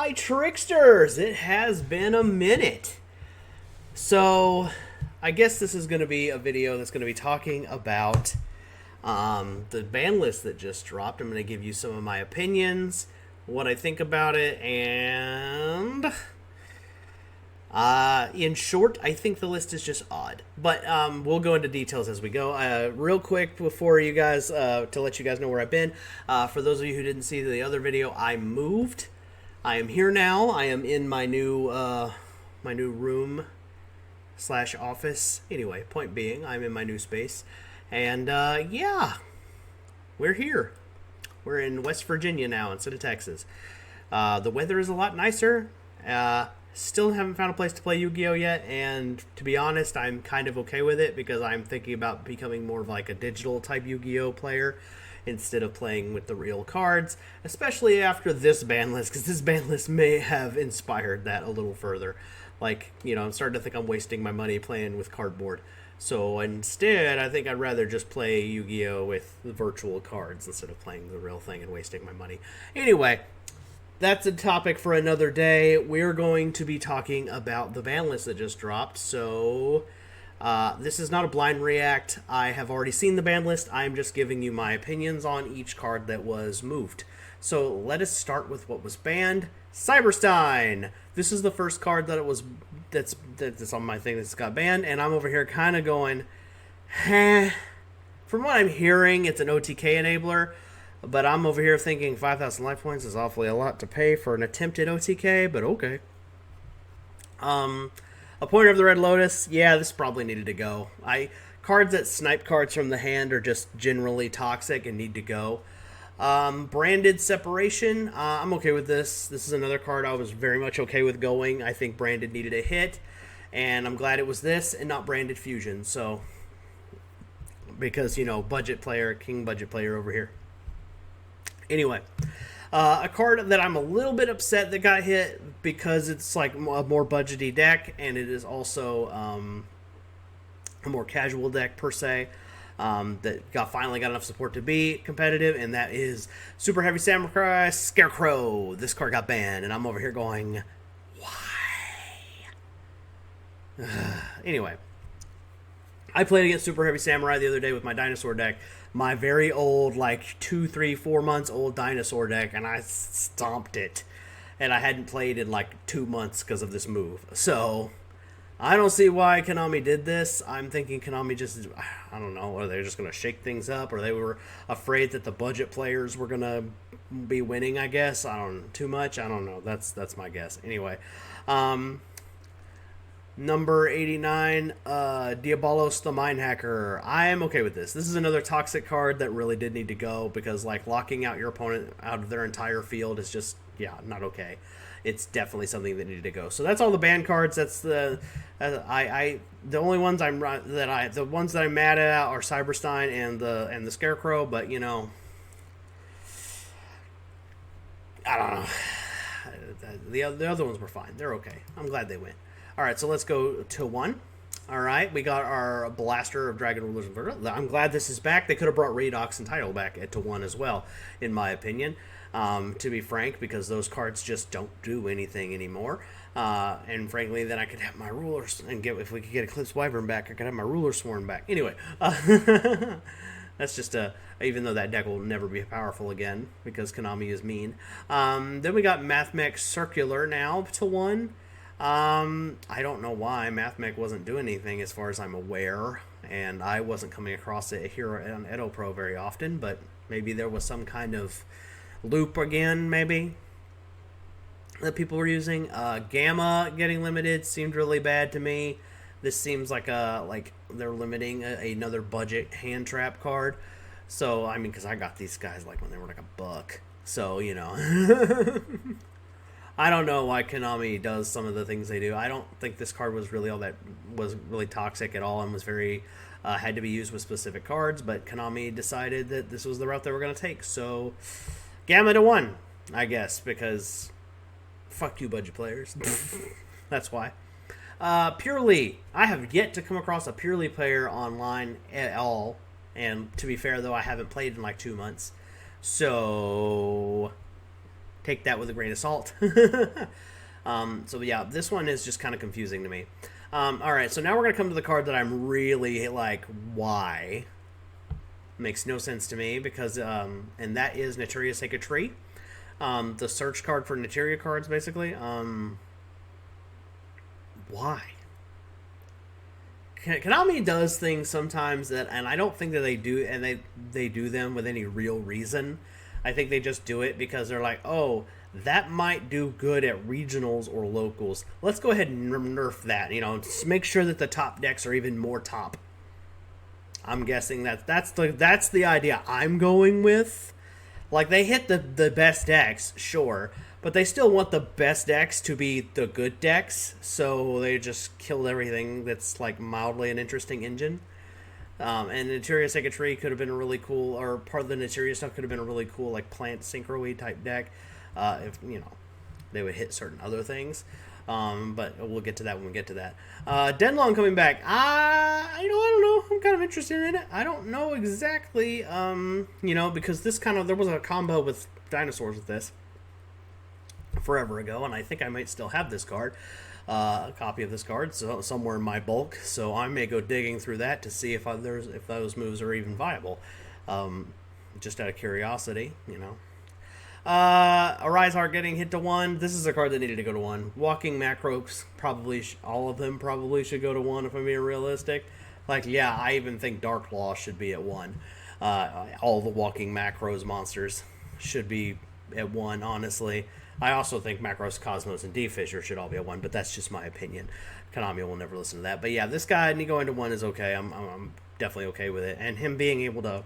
my tricksters, it has been a minute. So, I guess this is going to be a video that's going to be talking about the ban list that just dropped. I'm going to give you some of my opinions, what I think about it, and in short, I think the list is just odd. But we'll go into details as we go. Real quick before you guys, to let you guys know where I've been. For those of you who didn't see the other video, I moved. I am here now. I am in my new room / office. Anyway, point being, I'm in my new space. And yeah, we're here. We're in West Virginia now instead of Texas. The weather is a lot nicer. Still haven't found a place to play Yu-Gi-Oh yet, and to be honest, I'm kind of okay with it because I'm thinking about becoming more of like a digital type Yu-Gi-Oh player instead of playing with the real cards, especially after this ban list, because this ban list may have inspired that a little further. Like, you know, I'm starting to think I'm wasting my money playing with cardboard. So instead, I think I'd rather just play Yu-Gi-Oh with the virtual cards instead of playing the real thing and wasting my money. Anyway, that's a topic for another day. We're going to be talking about the ban list that just dropped. So this is not a blind react. I have already seen the ban list. I'm just giving you my opinions on each card that was moved. So let us start with what was banned. Cyberstein. This is the first card that's on my thing that's got banned, and I'm over here kind of going, heh. From what I'm hearing, it's an OTK enabler. But I'm over here thinking 5,000 life points is awfully a lot to pay for an attempted OTK, but okay. A Pointer of the Red Lotus, yeah, this probably needed to go. Cards that snipe cards from the hand are just generally toxic and need to go. Branded Separation, I'm okay with this. This is another card I was very much okay with going. I think Branded needed a hit, and I'm glad it was this and not Branded Fusion. So, because, you know, budget player, king budget player over here. Anyway, a card that I'm a little bit upset that got hit because it's like a more budgety deck, and it is also a more casual deck per se, that finally got enough support to be competitive, and that is Super Heavy Samurai Scarecrow. This card got banned, and I'm over here going, why? Anyway, I played against Super Heavy Samurai the other day with my dinosaur deck. My very old, like 2, 3, 4 months old dinosaur deck, and I stomped it. And I hadn't played in like 2 months because of this move. So, I don't see why Konami did this. I'm thinking Konami just, I don't know, are they just going to shake things up? Or they were afraid that the budget players were going to be winning, I guess. I don't know, too much? I don't know. That's my guess. Anyway, Number 89, Diabolos the Mind Hacker. I am okay with this. This is another toxic card that really did need to go because, like, locking out your opponent out of their entire field is just, yeah, not okay. It's definitely something that needed to go. So that's all the banned cards. That's the the only ones the ones that I'm mad at are Cyberstein and the Scarecrow. But you know, I don't know. The other ones were fine. They're okay. I'm glad they went. All right, so let's go to 1. All right, we got our Blaster of Dragon Rulers and Verta. I'm glad this is back. They could have brought Redox and Tidal back to 1 as well, in my opinion, to be frank, because those cards just don't do anything anymore. And frankly, then I could have my Rulers, and if we could get Eclipse Wyvern back, I could have my Ruler Sworn back. Anyway, that's just even though that deck will never be powerful again, because Konami is mean. Then we got Mathmech Circular now to 1. I don't know why Mathmech wasn't doing anything as far as I'm aware, and I wasn't coming across it here on Edo Pro very often, but maybe there was some kind of loop again, maybe, that people were using. Gamma getting limited seemed really bad to me. This seems like they're limiting another budget hand trap card. So, I mean, because I got these guys like when they were like $1. So, you know. I don't know why Konami does some of the things they do. I don't think this card was really really toxic at all and was very had to be used with specific cards, but Konami decided that this was the route they were going to take. So, Gamma to 1, I guess, because fuck you, budget players. That's why. Purely, I have yet to come across a Purely player online at all, and to be fair, though, I haven't played in like 2 months. So, take that with a grain of salt. So yeah, this one is just kind of confusing to me. All right, so now we're gonna come to the card that I'm really like, why? Makes no sense to me because, and that is Naturia Sacred Tree. The search card for Naturia cards, basically. Why? Konami does things sometimes that, and I don't think that they do, and they do them with any real reason. I think they just do it because they're like, oh, that might do good at regionals or locals. Let's go ahead and nerf that. You know, just make sure that the top decks are even more top. I'm guessing that's the idea I'm going with. Like, they hit the best decks, sure, but they still want the best decks to be the good decks, so they just killed everything that's, like, mildly an interesting engine. And Naturia Sacred Tree could have been a really cool, or part of the Naturia stuff could have been a really cool, like, plant synchro type deck, if, you know, they would hit certain other things. But we'll get to that when we get to that. Denlong coming back. I don't know. I'm kind of interested in it. I don't know exactly, because there was a combo with dinosaurs with this forever ago, and I think I might still have this card, a copy of this card, somewhere in my bulk. So I may go digging through that to see if those moves are even viable, just out of curiosity, Arise Heart getting hit to 1. This is a card that needed to go to 1. Walking Macros, probably all of them probably should go to 1 if I'm being realistic. Like, yeah, I even think Dark Law should be at 1. All the Walking Macros monsters should be at 1, honestly. I also think Macros, Cosmos, and D-Fisher should all be at 1, but that's just my opinion. Konami will never listen to that. But yeah, this guy going to 1 is okay. I'm definitely okay with it. And him being able to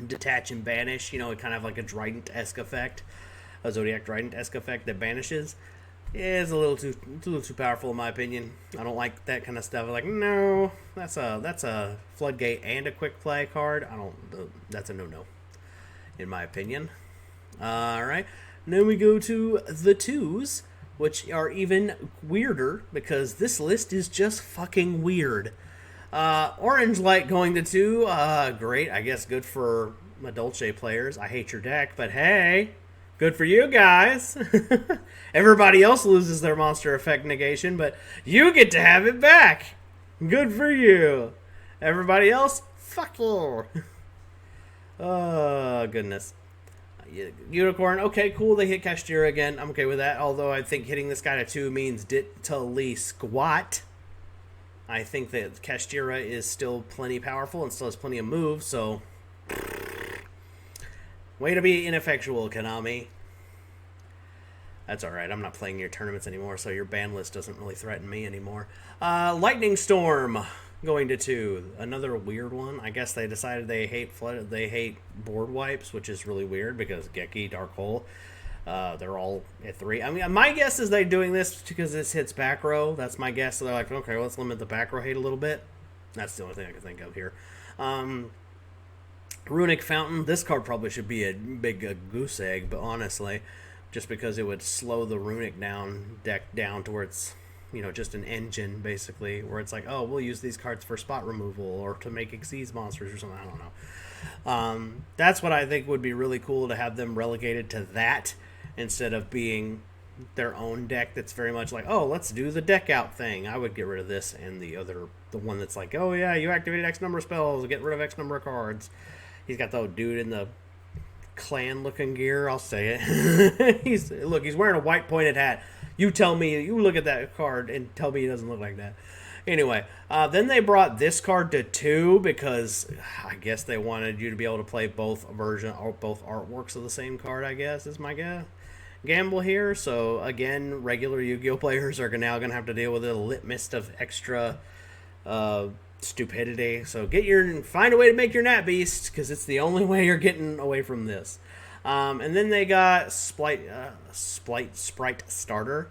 detach and banish, kind of like a Trident-esque effect, a Zodiac Trident-esque effect that banishes, is a little too powerful in my opinion. I don't like that kind of stuff. Like, no, that's a Floodgate and a quick play card. That's a no in my opinion. All right, then we go to the 2s, which are even weirder because this list is just fucking weird. Orange Light going to 2. Great. I guess good for my Dolce players. I hate your deck, but hey, good for you guys. Everybody else loses their monster effect negation, but you get to have it back. Good for you. Everybody else, fuck you. Oh, goodness. Unicorn, okay, cool. They hit Kashtira again. I'm okay with that, although I think hitting this guy to 2 means diddly squat. I think that Kashtira is still plenty powerful and still has plenty of moves, so way to be ineffectual, Konami. That's alright, I'm not playing your tournaments anymore, so your ban list doesn't really threaten me anymore. Lightning Storm going to 2. Another weird one. I guess they decided they hate board wipes, which is really weird because Geki, Dark Hole, they're all at 3. I mean, my guess is they're doing this because this hits back row. That's my guess. So they're like, okay, let's limit the back row hate a little bit. That's the only thing I can think of here. Runic Fountain. This card probably should be a big goose egg, but honestly, just because it would slow the Runic deck down to where it's, just an engine, basically, where it's like, oh, we'll use these cards for spot removal or to make Xyz monsters or something. I don't know. That's what I think would be really cool, to have them relegated to that instead of being their own deck that's very much like, oh, let's do the deck out thing. I would get rid of this and the one that's like, oh yeah, you activated X number of spells, get rid of X number of cards. He's got the dude in the clan looking gear, I'll say it. he's wearing a white pointed hat. You look at that card and tell me he doesn't look like that. Anyway, then they brought this card to 2 because I guess they wanted you to be able to play both artworks of the same card, I guess, is my gamble here. So, again, regular Yu-Gi-Oh! Players are now going to have to deal with a lit mist of extra stupidity. So find a way to make your Nat Beast, because it's the only way you're getting away from this. And then they got Sprite Starter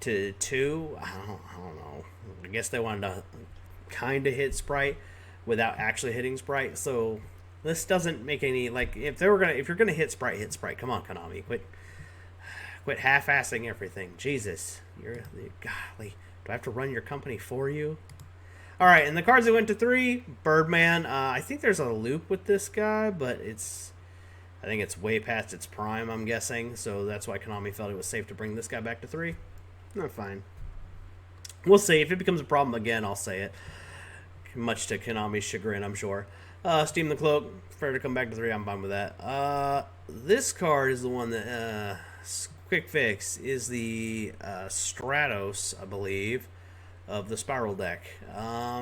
to 2. I don't know. I guess they wanted to kind of hit Sprite without actually hitting Sprite. So this doesn't make any, like, if you're gonna hit Sprite, hit Sprite. Come on, Konami, quit half-assing everything. Jesus, golly, do I have to run your company for you? All right, and the cards that went to 3, Birdman. I think there's a loop with this guy, but it's I think it's way past its prime, I'm guessing. So that's why Konami felt it was safe to bring this guy back to 3. No, fine. We'll see. If it becomes a problem again, I'll say it. Much to Konami's chagrin, I'm sure. Steam the Cloak. Fair to come back to 3. I'm fine with that. This card is the one that... quick fix is the Stratos, I believe, of the Spiral deck. I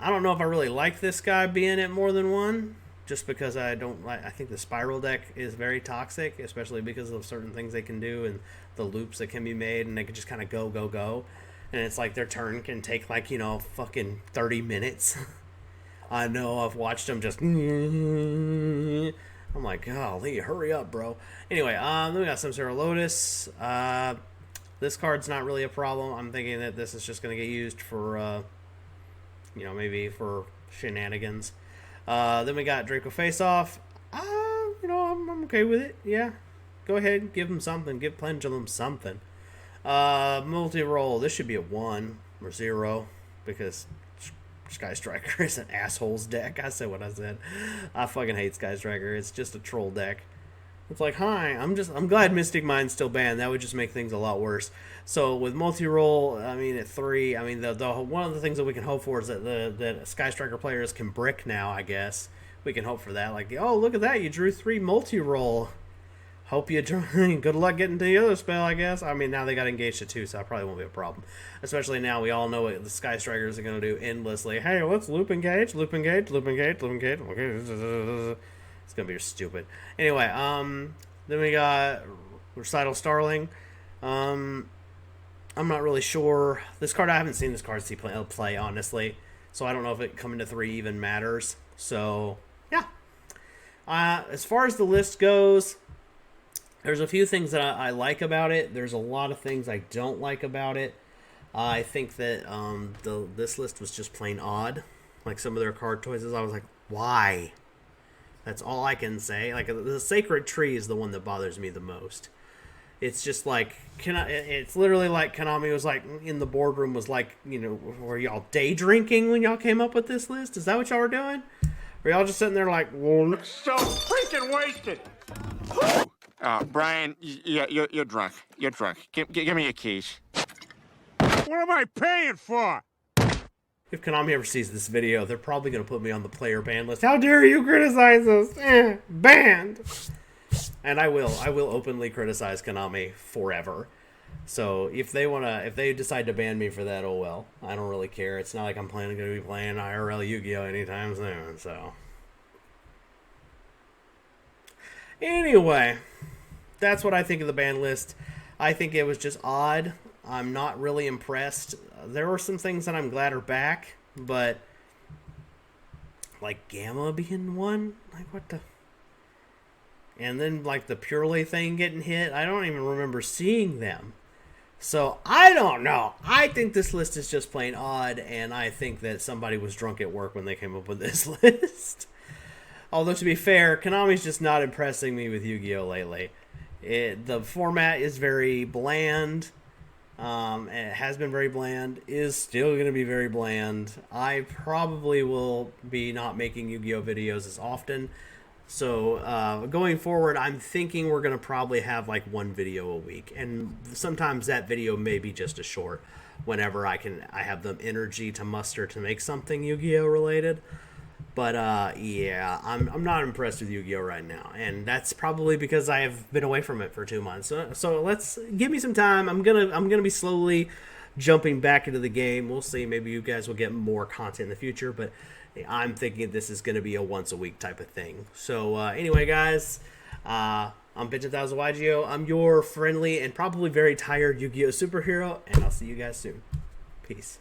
don't know if I really like this guy being at more than 1, just because I don't like. I think the Spiral deck is very toxic, especially because of certain things they can do and the loops that can be made, and they can just kind of go, and it's like their turn can take like fucking 30 minutes. I know, I've watched them just. I'm like, golly, hurry up, bro. Anyway, then we got Samsara Lotus. This card's not really a problem. I'm thinking that this is just going to get used for, maybe for shenanigans. Then we got Draco Face Off. I'm okay with it. Yeah, go ahead, give them something. Give Pendulum something. Multi-roll. This should be a 1 or 0 because Sky Striker is an asshole's deck. I said what I said. I fucking hate Sky Striker. It's just a troll deck. It's like, hi, I'm glad Mystic Mind's still banned. That would just make things a lot worse. So with multi-roll, I mean at 3, I mean the one of the things that we can hope for is that Sky Striker players can brick now. I guess we can hope for that. Like, oh, look at that, you drew 3 multi-roll. Hope you good luck getting to the other spell, I guess. I mean, now they got engaged to 2, so that probably won't be a problem. Especially now we all know what the Sky Strikers are going to do endlessly. Hey, let's loop engage, loop engage, loop engage, loop engage. It's going to be stupid. Anyway, then we got Recital Starling. I'm not really sure. This card, I haven't seen this card play, honestly. So I don't know if it coming to 3 even matters. So, yeah. As far as the list goes, there's a few things that I like about it. There's a lot of things I don't like about it. I think that this list was just plain odd. Like some of their card choices, I was like, why? That's all I can say. Like the Sacred Tree is the one that bothers me the most. It's just like, it's literally like Konami was like in the boardroom was like, were y'all day drinking when y'all came up with this list? Is that what y'all were doing? Were y'all just sitting there like, well, so freaking wasted. Brian, you're drunk. You're drunk. Give me your keys. What am I paying for? If Konami ever sees this video, they're probably going to put me on the player ban list. How dare you criticize us? Banned. And I will openly criticize Konami forever. So if they decide to ban me for that, oh well. I don't really care. It's not like I'm going to be playing IRL Yu-Gi-Oh anytime soon. So anyway, that's what I think of the ban list. I think it was just odd. I'm not really impressed. There were some things that I'm glad are back, but like Gamma being one, like what the... And then like the Purely thing getting hit, I don't even remember seeing them. So I don't know. I think this list is just plain odd, and I think that somebody was drunk at work when they came up with this list. Although to be fair, Konami's just not impressing me with Yu-Gi-Oh! Lately. The format is very bland. It has been very bland, is still going to be very bland. I probably will be not making Yu-Gi-Oh! Videos as often. So going forward, I'm thinking we're going to probably have like 1 video a week. And sometimes that video may be just a short whenever I have the energy to muster to make something Yu-Gi-Oh! Related. But yeah, I'm not impressed with Yu-Gi-Oh! Right now, and that's probably because I have been away from it for 2 months. So let's give me some time. I'm gonna be slowly jumping back into the game. We'll see. Maybe you guys will get more content in the future, but I'm thinking this is gonna be a once a week type of thing. So anyway, guys, I'm Bitchin' Thousand YGO. I'm your friendly and probably very tired Yu-Gi-Oh! Superhero, and I'll see you guys soon. Peace.